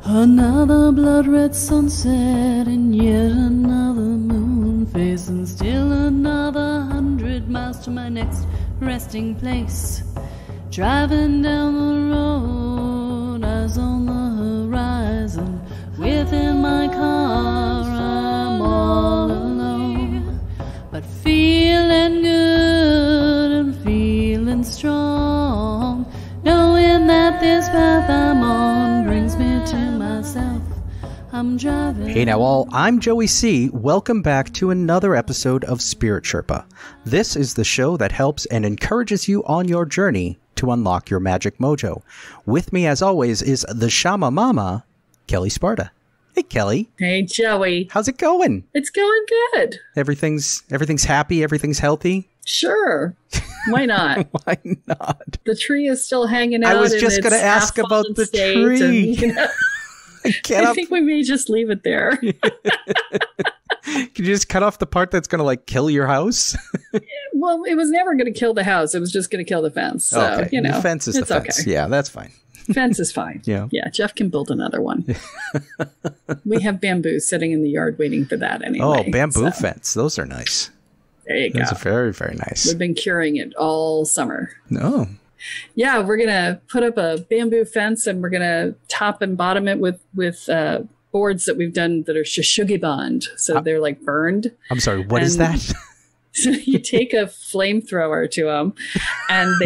Another blood-red sunset and yet another moon phase, and still another 100 miles to my next resting place. Driving down the road, eyes on the horizon. Within my car, I'm all alone, but feeling good and feeling strong, knowing that this path I'm on brings me to myself. I'm driving. Hey now all, I'm Joey C. Welcome back to another episode of Spirit Sherpa. This is the show that helps and encourages you on your journey to unlock your magic mojo. With me as always is the Shama Mama, Kelle Sparta. Hey Kelly. Hey Joey. How's it going? It's going good. Everything's happy, everything's healthy? Sure. Why not? Why not? The tree is still hanging out. I was just going to ask about the tree. And, I think we may just leave it there. Can you just cut off the part that's going to like kill your house? Well, it was never going to kill the house. It was just going to kill the fence. So, okay. you know, the fence is the fence. Okay. Yeah, that's fine. Fence is fine. Yeah. Jeff can build another one. We have bamboo sitting in the yard waiting for that anyway. Oh, bamboo fence. Those are nice. There you go. Those are very, very nice. We've been curing it all summer. No. Yeah, we're going to put up a bamboo fence and we're going to top and bottom it with boards that we've done that are shushugi bond. So they're like burned. I'm sorry, what is that? So you take a flamethrower to them and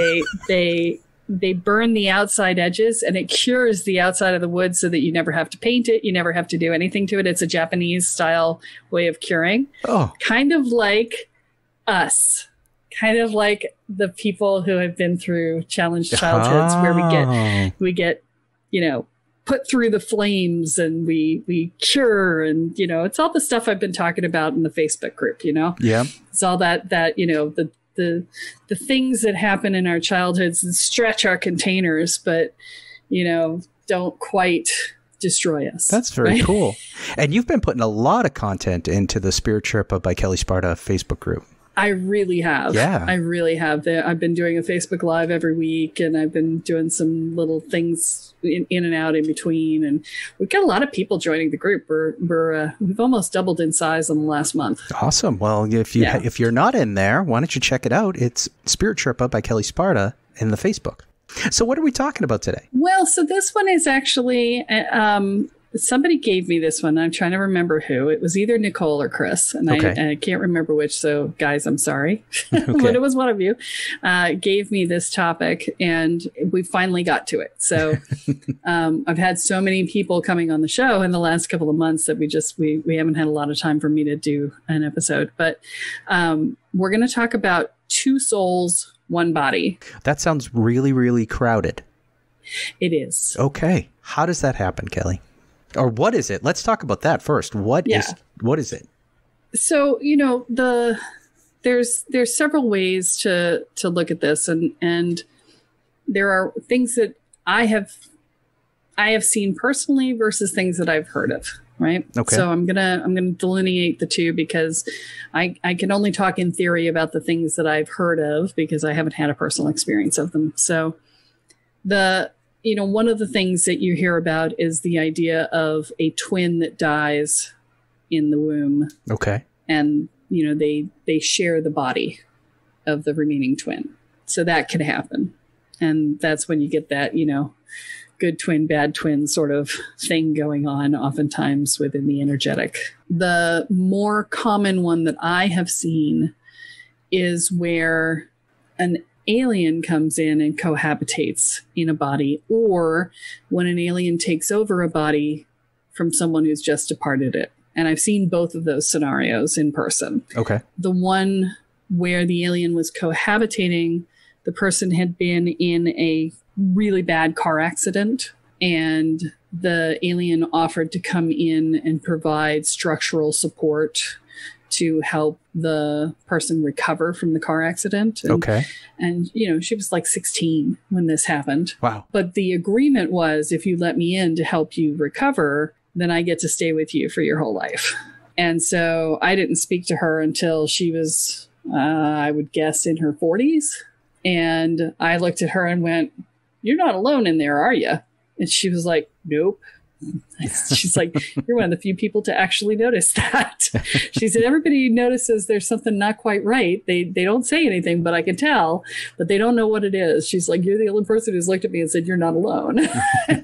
they burn the outside edges and it cures the outside of the wood so that you never have to paint it. You never have to do anything to it. It's a Japanese style way of curing. Oh. Kind of like us. Kind of like the people who have been through challenged childhoods where we get, you know, put through the flames and we cure and, you know, it's all the stuff I've been talking about in the Facebook group, you know? Yeah. It's all that, you know, the things that happen in our childhoods and stretch our containers, but, you know, don't quite destroy us. That's very right? cool. And you've been putting a lot of content into the Spirit Sherpa by Kelle Sparta Facebook group. I really have. Yeah. I really have. I've been doing a Facebook Live every week and I've been doing some little things in and out in between. And we've got a lot of people joining the group. We've almost doubled in size in the last month. Awesome. Well, if you're not in there, why don't you check it out? It's Spirit Sherpa by Kelle Sparta in the Facebook. So what are we talking about today? Well, so this one is actually... somebody gave me this one. I'm trying to remember who. It was either Nicole or Chris, and I can't remember which. So, guys, I'm sorry, but it was one of you. Gave me this topic, and we finally got to it. So, I've had so many people coming on the show in the last couple of months that we haven't had a lot of time for me to do an episode. But we're going to talk about two souls, one body. That sounds really, really crowded. It is. Okay, how does that happen, Kelly? Or what is it? Let's talk about that first. What is it? So, you know, there's several ways to look at this, and there are things that I have seen personally versus things that I've heard of, right? Okay. So I'm gonna delineate the two because I can only talk in theory about the things that I've heard of because I haven't had a personal experience of them. So you know, one of the things that you hear about is the idea of a twin that dies in the womb. Okay. And, you know, they share the body of the remaining twin. So that could happen. And that's when you get that, you know, good twin, bad twin sort of thing going on oftentimes within the energetic. The more common one that I have seen is where an alien comes in and cohabitates in a body, or when an alien takes over a body from someone who's just departed it. And I've seen both of those scenarios in person. Okay. The one where the alien was cohabitating, the person had been in a really bad car accident, and the alien offered to come in and provide structural support to help the person recover from the car accident. And, you know, she was like 16 when this happened. Wow. But the agreement was, if you let me in to help you recover, then I get to stay with you for your whole life. And so I didn't speak to her until she was, I would guess, in her 40s. And I looked at her and went, "You're not alone in there, are you?" And she was like, "Nope." She's like, you're one of the few people to actually notice that. She said, everybody notices there's something not quite right. They don't say anything, but I can tell, but they don't know what it is. She's like, you're the only person who's looked at me and said, you're not alone.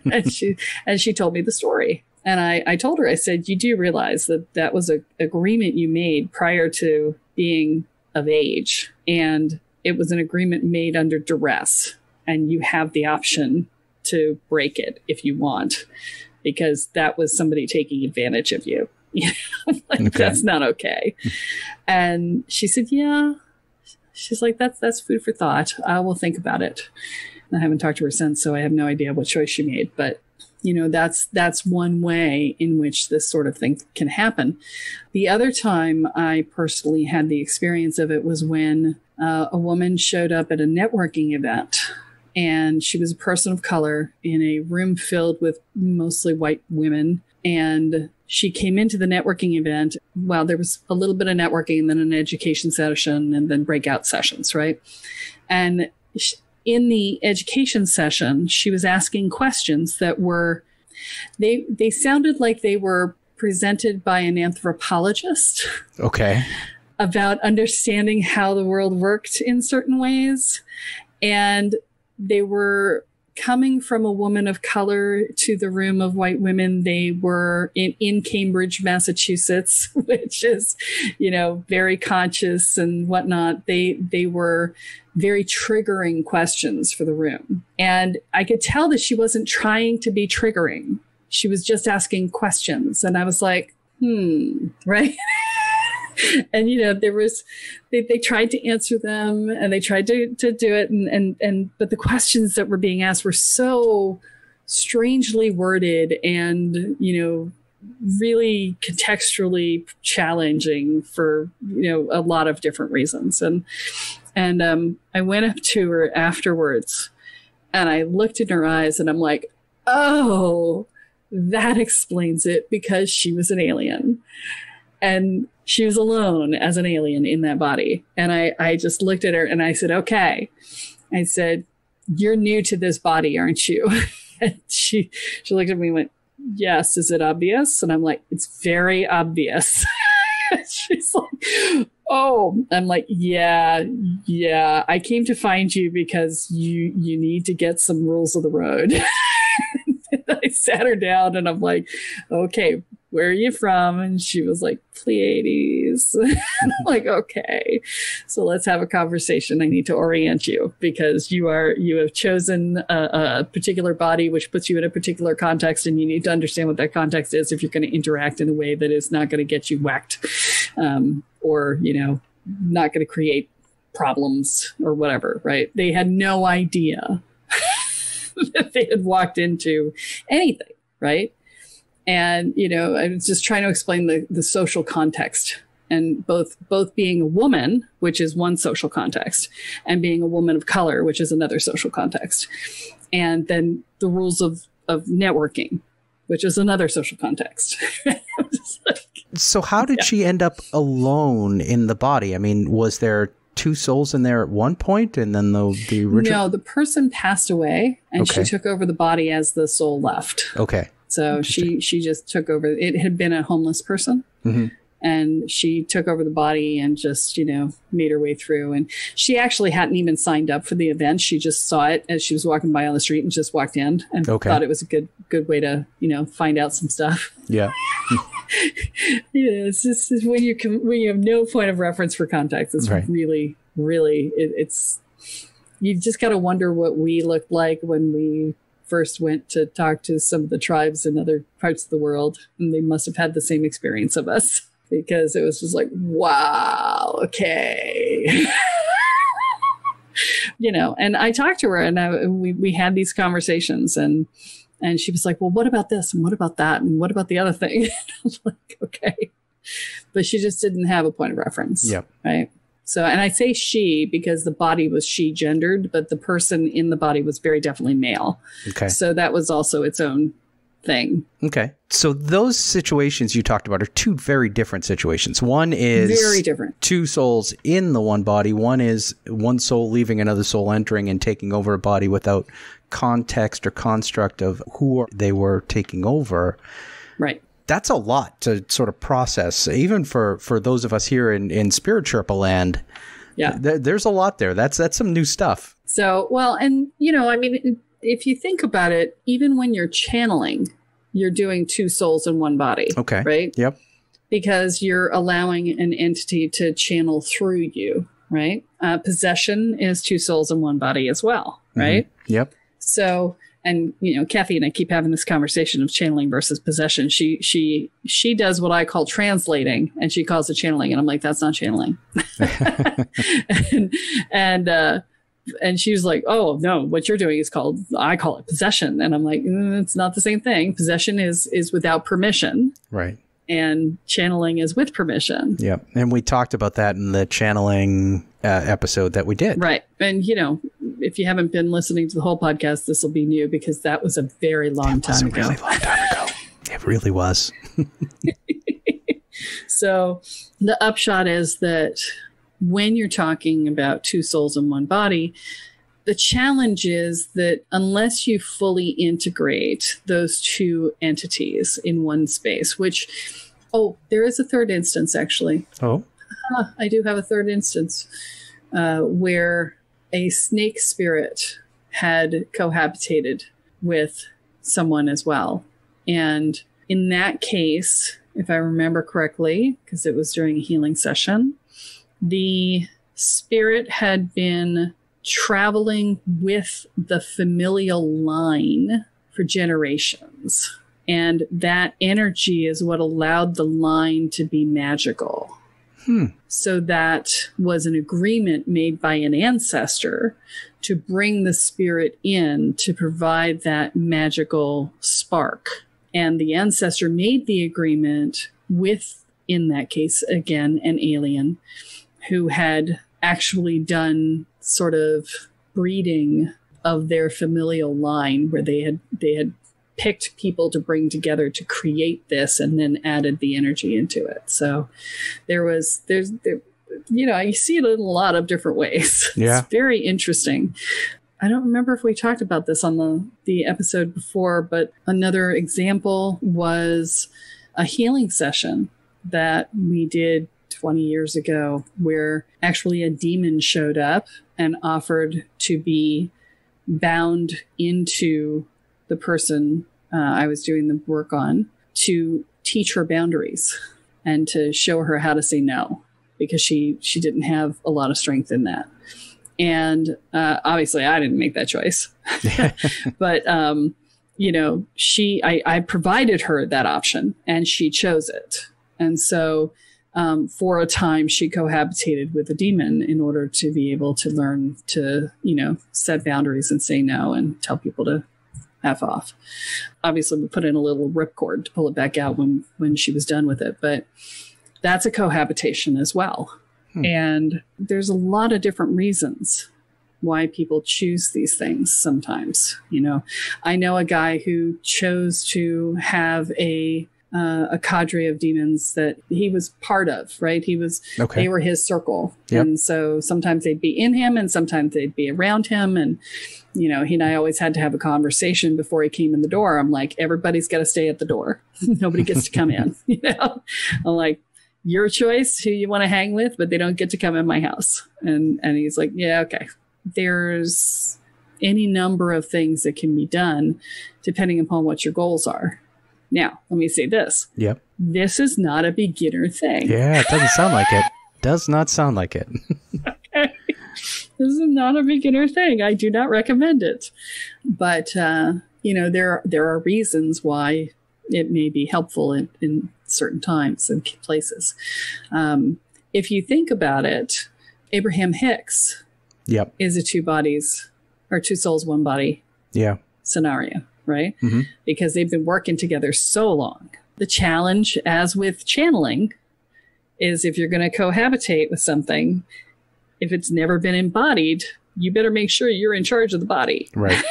and she told me the story. And I told her, I said, you do realize that was an agreement you made prior to being of age. And it was an agreement made under duress. And you have the option to break it if you want, because that was somebody taking advantage of you. That's not okay. And she said, yeah. She's like, that's food for thought. I will think about it. I haven't talked to her since, so I have no idea what choice she made. But, that's one way in which this sort of thing can happen. The other time I personally had the experience of it was when a woman showed up at a networking event. And she was a person of color in a room filled with mostly white women. And she came into the networking event. Well, there was a little bit of networking and then an education session and then breakout sessions, right? And in the education session, she was asking questions that were, they sounded like they were presented by an anthropologist. Okay. About understanding how the world worked in certain ways. And they were coming from a woman of color to the room of white women. They were in Cambridge, Massachusetts, which is, very conscious and whatnot. They were very triggering questions for the room. And I could tell that she wasn't trying to be triggering. She was just asking questions. And I was like, right? And, they tried to answer them and they tried to do it. But the questions that were being asked were so strangely worded and, really contextually challenging for, a lot of different reasons. And I went up to her afterwards and I looked in her eyes and I'm like, oh, that explains it, because she was an alien. And she was alone as an alien in that body. And I just looked at her and I said, okay. I said, you're new to this body, aren't you? And she looked at me and went, yes. Is it obvious? And I'm like, it's very obvious. She's like, oh. I'm like, yeah. I came to find you because you need to get some rules of the road. I sat her down and I'm like, okay, where are you from? And she was like, Pleiades. I'm like, okay, so let's have a conversation. I need to orient you because you have chosen a particular body, which puts you in a particular context, and you need to understand what that context is if you're going to interact in a way that is not going to get you whacked, or, not going to create problems or whatever, right? They had no idea that they had walked into anything, right? And, I was just trying to explain the social context, and both being a woman, which is one social context, and being a woman of color, which is another social context. And then the rules of networking, which is another social context. So how did she end up alone in the body? I mean, was there two souls in there at one point and then the original? No, the person passed away and she took over the body as the soul left. Okay. So she just took over. It had been a homeless person, and she took over the body and just, made her way through. And she actually hadn't even signed up for the event. She just saw it as she was walking by on the street and just walked in and thought it was a good way to, find out some stuff. Yeah. It's just when you have no point of reference for context, it's really, really, it's, you just got to wonder what we looked like when we first went to talk to some of the tribes in other parts of the world, and they must have had the same experience of us, because it was just like, wow, okay. And I talked to her and we had these conversations, and she was like, well, what about this? And what about that? And what about the other thing? I was like, okay. But she just didn't have a point of reference. Yep. Right. So, and I say she because the body was she gendered, but the person in the body was very definitely male. Okay. So that was also its own thing. Okay. So those situations you talked about are two very different situations. One is very different. Two souls in the one body. One is one soul leaving, another soul entering and taking over a body without context or construct of who they were taking over. Right. That's a lot to sort of process, even for those of us here in Spirit Sherpa land. Yeah. There's a lot there. That's some new stuff. So, well, and, you know, I mean, if you think about it, even when you're channeling, you're doing two souls in one body. Okay. Right? Yep. Because you're allowing an entity to channel through you, right? Possession is two souls in one body as well, right? Mm-hmm. Yep. So, and, you know, Kathy and I keep having this conversation of channeling versus possession. She does what I call translating, and she calls it channeling. And I'm like, that's not channeling. and she was like, oh, no, what you're doing is I call it possession. And I'm like, it's not the same thing. Possession is without permission. Right. And channeling is with permission. Yep. And we talked about that in the channeling episode that we did. Right. And, you know, if you haven't been listening to the whole podcast, this will be new because that was a very long time ago. Really long time ago. It really was. So the upshot is that when you're talking about two souls in one body, the challenge is that unless you fully integrate those two entities in one space, which, there is a third instance, actually. Oh. I do have a third instance where a snake spirit had cohabitated with someone as well. And in that case, if I remember correctly, because it was during a healing session, the spirit had been traveling with the familial line for generations. And that energy is what allowed the line to be magical. So that was an agreement made by an ancestor to bring the spirit in to provide that magical spark. And the ancestor made the agreement with, in that case, again, an alien who had actually done sort of breeding of their familial line, where they had picked people to bring together to create this and then added the energy into it. So there's you know, you see it in a lot of different ways. Yeah. It's very interesting. I don't remember if we talked about this on the episode before, but another example was a healing session that we did 20 years ago, where actually a demon showed up and offered to be bound into the person I was doing the work on to teach her boundaries and to show her how to say no, because she didn't have a lot of strength in that. And obviously I didn't make that choice, but you know, I provided her that option and she chose it. And so for a time, she cohabitated with a demon in order to be able to learn to, you know, set boundaries and say no and tell people to F off. Obviously, we put in a little ripcord to pull it back out when she was done with it. But that's a cohabitation as well. And there's a lot of different reasons why people choose these things sometimes. You know, I know a guy who chose to have a cadre of demons that he was part of, right? They were his circle. Yep. And so sometimes they'd be in him and sometimes they'd be around him. And, you know, he and I always had to have a conversation before he came in the door. I'm like, everybody's got to stay at the door. Nobody gets to come in, you know? I'm like, your choice who you want to hang with, but they don't get to come in my house. And he's like, yeah, okay. There's any number of things that can be done depending upon what your goals are. Now, let me say this. Yep. This is not a beginner thing. Yeah, it doesn't sound like it. Does not sound like it. Okay. This is not a beginner thing. I do not recommend it. But, you know, there are reasons why it may be helpful in certain times and places. If you think about it, Abraham Hicks is a two souls, one body scenario. Right? Mm-hmm. Because they've been working together so long. The challenge, as with channeling, is if you're going to cohabitate with something, if it's never been embodied, you better make sure you're in charge of the body. Right.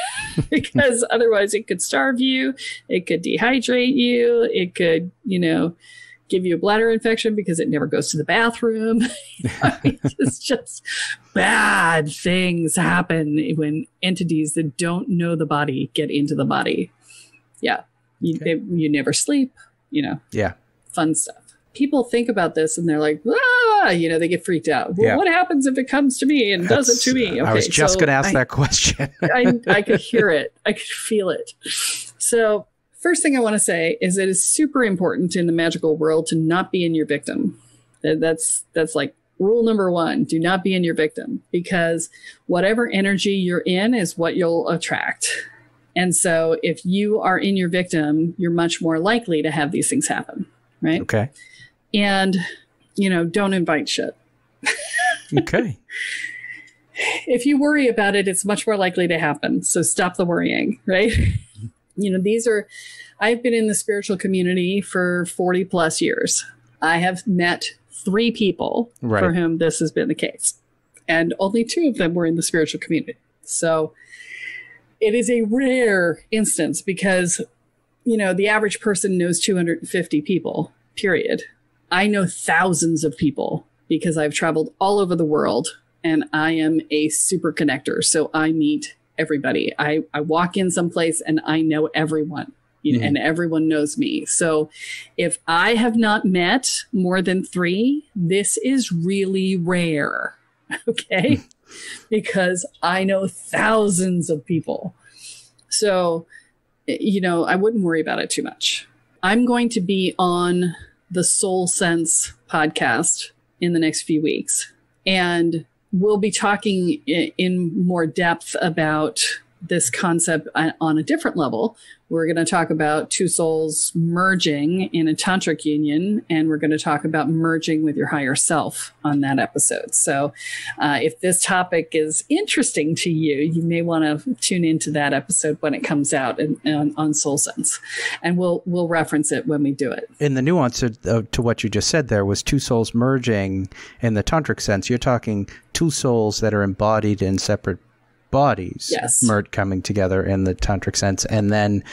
Because otherwise it could starve you. It could dehydrate you. It could, you know, give you a bladder infection because it never goes to the bathroom. It's just bad things happen when entities that don't know the body get into the body. Yeah. You never sleep, Yeah. Fun stuff. People think about this and they're like, they get freaked out. Well, what happens if it comes to me and does it to me? Okay, I was just going to ask that question. I could hear it. I could feel it. So first thing I want to say is it is super important in the magical world to not be in your victim. That's like rule number one. Do not be in your victim, because whatever energy you're in is what you'll attract. And so if you are in your victim, you're much more likely to have these things happen. Right? Okay. And, don't invite shit. Okay. If you worry about it, it's much more likely to happen. So stop the worrying, right? I've been in the spiritual community for 40 plus years. I have met 3 people for whom this has been the case. And only 2 of them were in the spiritual community. So it is a rare instance because, the average person knows 250 people, period. I know thousands of people because I've traveled all over the world and I am a super connector. So I meet everybody. I walk in someplace and I know everyone, and everyone knows me. So if I have not met more than 3, this is really rare. Okay. Because I know thousands of people. So, I wouldn't worry about it too much. I'm going to be on the Soul Sense podcast in the next few weeks. And we'll be talking in more depth about this concept on a different level. We're going to talk about 2 souls merging in a tantric union, and we're going to talk about merging with your higher self on that episode. So if this topic is interesting to you, you may want to tune into that episode when it comes out on Soul Sense, and we'll reference it when we do it. In the nuance to what you just said, there was 2 souls merging in the tantric sense. You're talking 2 souls that are embodied in separate bodies, yes, coming together in the tantric sense, and then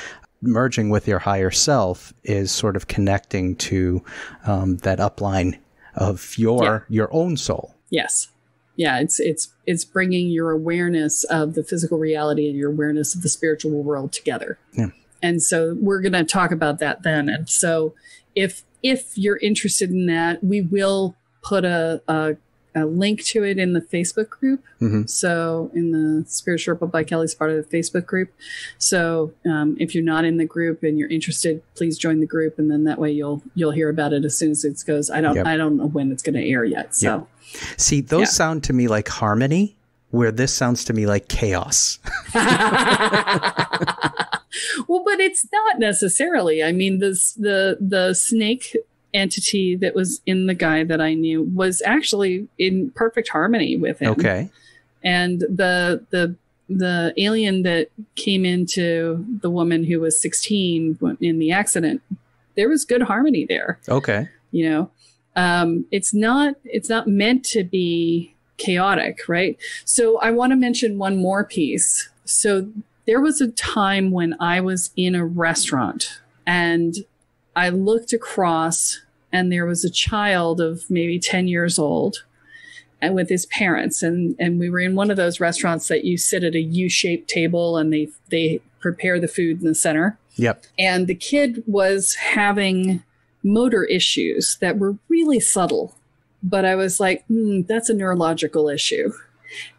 merging with your higher self is sort of connecting to that upline of your own soul. Yes, yeah, it's bringing your awareness of the physical reality and your awareness of the spiritual world together. Yeah, and so we're going to talk about that then. And so if you're interested in that, we will put a link to it in the Facebook group. Mm-hmm. So in the Spirit Sherpa by Kelle Sparta Facebook group. So if you're not in the group and you're interested, please join the group. And then that way you'll hear about it as soon as it goes. I don't know when it's going to air yet. So see, those sound to me like harmony, where this sounds to me like chaos. Well, but it's not necessarily. I mean, the snake entity that was in the guy that I knew was actually in perfect harmony with him. Okay. And the alien that came into the woman who was 16 in the accident, there was good harmony there. Okay. It's not meant to be chaotic, right? So I want to mention one more piece. So there was a time when I was in a restaurant and I looked across and there was a child of maybe 10 years old and with his parents. And we were in one of those restaurants that you sit at a U-shaped table and they prepare the food in the center. Yep. And the kid was having motor issues that were really subtle. But I was like, that's a neurological issue.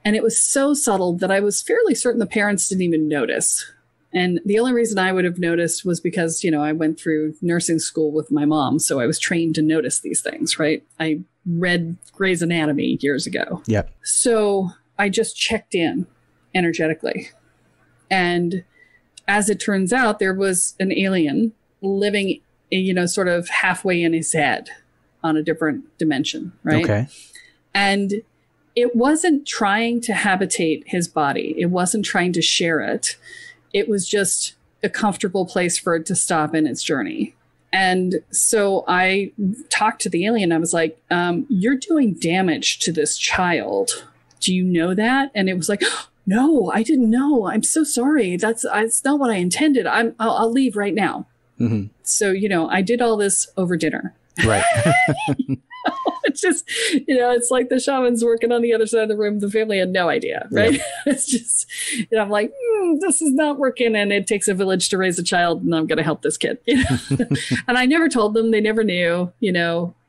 And it was so subtle that I was fairly certain the parents didn't even notice. And the only reason I would have noticed was because, I went through nursing school with my mom. So I was trained to notice these things, right? I read Grey's Anatomy years ago. Yep. So I just checked in energetically. And as it turns out, there was an alien living, sort of halfway in his head on a different dimension, right? Okay. And it wasn't trying to habitate his body. It wasn't trying to share it. It was just a comfortable place for it to stop in its journey. And so I talked to the alien. I was like, you're doing damage to this child. Do you know that? And it was like, no, I didn't know. I'm so sorry. That's not what I intended. I'll leave right now. Mm-hmm. So, I did all this over dinner. Right. It's just, it's like the shaman's working on the other side of the room. The family had no idea, right? Yeah. It's just, I'm like, this is not working, and it takes a village to raise a child, and I'm going to help this kid. And I never told them; they never knew,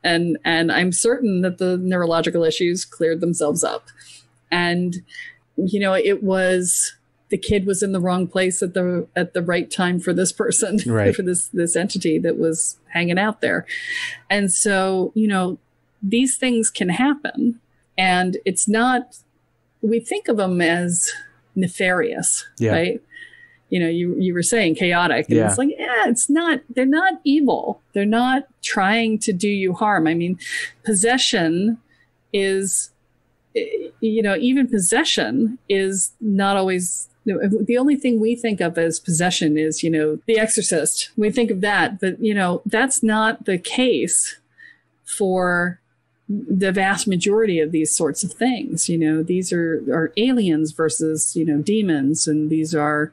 And I'm certain that the neurological issues cleared themselves up, and it was. The kid was in the wrong place at the right time for this person, right. for this entity that was hanging out there. And so, these things can happen, and it's not, we think of them as nefarious, right? You were saying chaotic, and it's like, it's not, they're not evil. They're not trying to do you harm. I mean, possession is, even possession is not always, the only thing we think of as possession is, The Exorcist. We think of that, but, that's not the case for the vast majority of these sorts of things. These are aliens versus, demons, and these are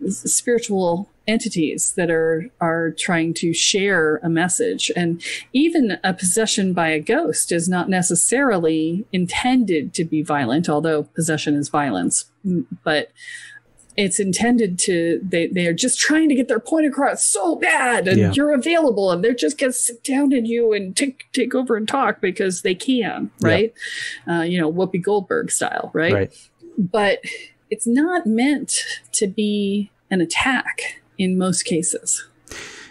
spiritual entities that are trying to share a message. And even a possession by a ghost is not necessarily intended to be violent, although possession is violence. But it's intended to, they are just trying to get their point across so bad, and you're available, and they're just going to sit down in you and take over and talk because they can, right? Whoopi Goldberg style, right? But it's not meant to be an attack in most cases.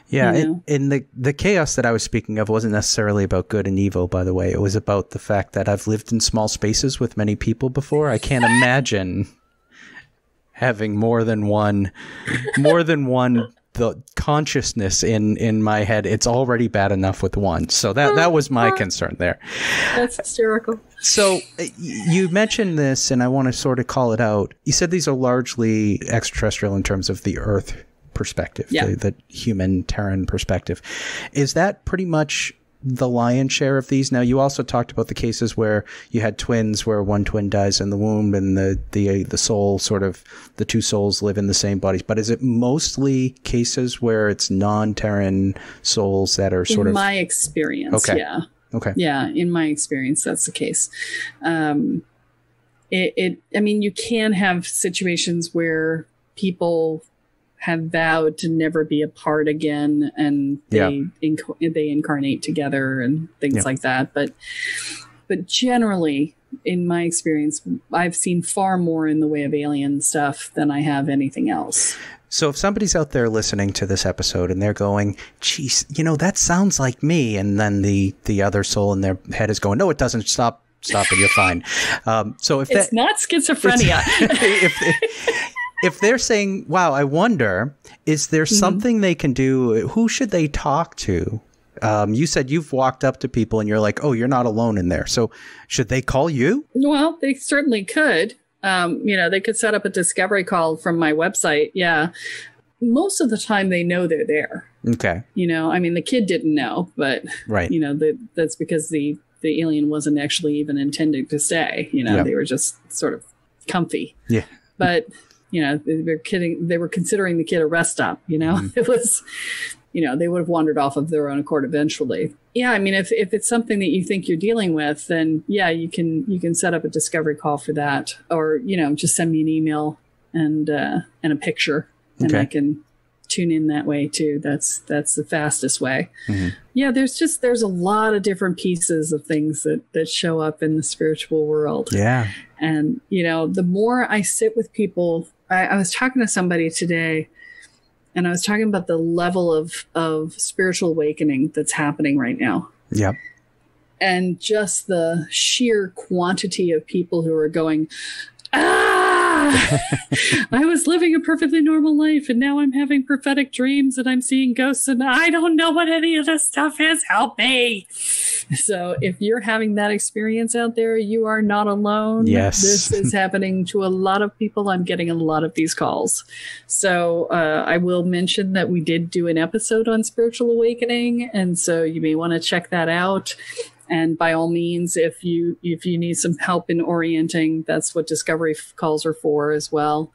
Yeah, and the chaos that I was speaking of wasn't necessarily about good and evil, by the way. It was about the fact that I've lived in small spaces with many people before. I can't imagine having more than one the consciousness in my head. It's already bad enough with one. So that was my concern there. That's hysterical. So you mentioned this, and I want to sort of call it out. You said these are largely extraterrestrial in terms of the Earth perspective, the human Terran perspective. Is that pretty much the lion's share of these? Now, you also talked about the cases where you had twins, where one twin dies in the womb, and the soul, sort of the two souls live in the same bodies. But is it mostly cases where it's non-Terran souls that are sort of? In my experience, yeah. Okay. Yeah, in my experience, that's the case. I mean, you can have situations where people have vowed to never be apart again, and they incarnate together and things like that. But generally, in my experience, I've seen far more in the way of alien stuff than I have anything else. So if somebody's out there listening to this episode and they're going, geez, that sounds like me, and then the other soul in their head is going, no, it doesn't, stop it, you're fine. So if it's not schizophrenia. If they're saying, wow, I wonder, is there something they can do? Who should they talk to? You said you've walked up to people and you're like, oh, you're not alone in there. So should they call you? Well, they certainly could. They could set up a discovery call from my website. Yeah. Most of the time they know they're there. Okay. I mean, the kid didn't know, but, right. That's because the alien wasn't actually even intended to stay. They were just sort of comfy. Yeah. But, they were considering the kid a rest stop, It was, they would have wandered off of their own accord eventually. Yeah, I mean, if it's something that you think you're dealing with, then you can set up a discovery call for that, or just send me an email and a picture, and I can tune in that way too. That's the fastest way. Mm-hmm. Yeah, there's a lot of different pieces of things that show up in the spiritual world. Yeah, and the more I sit with people, I was talking to somebody today. And I was talking about the level of spiritual awakening that's happening right now. Yep. And just the sheer quantity of people who are going, I was living a perfectly normal life, and now I'm having prophetic dreams, and I'm seeing ghosts, and I don't know what any of this stuff is. Help me. So if you're having that experience out there, you are not alone. Yes. This is happening to a lot of people. I'm getting a lot of these calls. So I will mention that we did do an episode on spiritual awakening, and so you may want to check that out. And by all means, if you need some help in orienting, that's what discovery calls are for as well.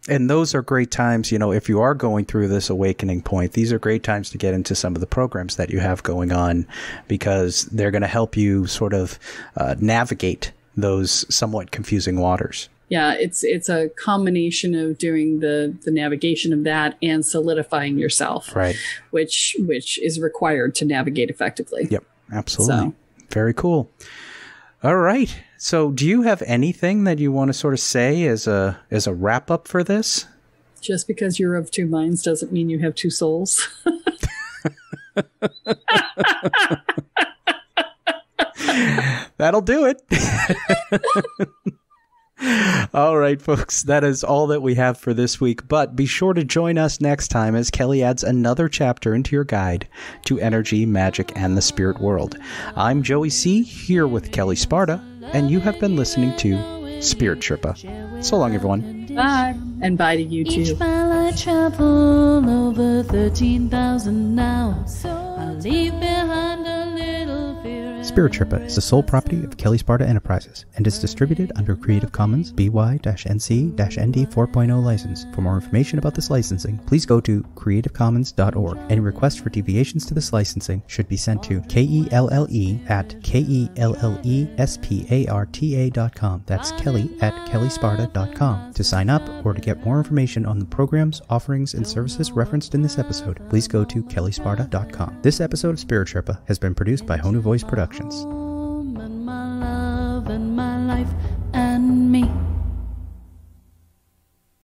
And those are great times, if you are going through this awakening point, these are great times to get into some of the programs that you have going on, because they're going to help you sort of navigate those somewhat confusing waters. Yeah, it's a combination of doing the navigation of that and solidifying yourself, right? Which is required to navigate effectively. Yep, absolutely. Very cool. All right. So do you have anything that you want to sort of say as a wrap up for this? Just because you're of two minds doesn't mean you have two souls. That'll do it. All right, folks, that is all that we have for this week. But be sure to join us next time as Kelle adds another chapter into your guide to energy, magic, and the spirit world. I'm Joey C., here with Kelle Sparta, and you have been listening to Spirit Sherpa. So long, everyone. Bye. And bye to you, too. Each mile I travel over 13,000 now. I leave behind a little fear. Spirit Sherpa is the sole property of Kelle Sparta Enterprises and is distributed under Creative Commons BY-NC-ND 4.0 license. For more information about this licensing, please go to creativecommons.org. Any requests for deviations to this licensing should be sent to KELLE@KELLESPARTA.com. That's Kelly@KelleSparta.com. To sign up or to get more information on the programs, offerings, and services referenced in this episode, please go to KelleSparta.com. This episode of Spirit Sherpa has been produced by Honu Voice Productions.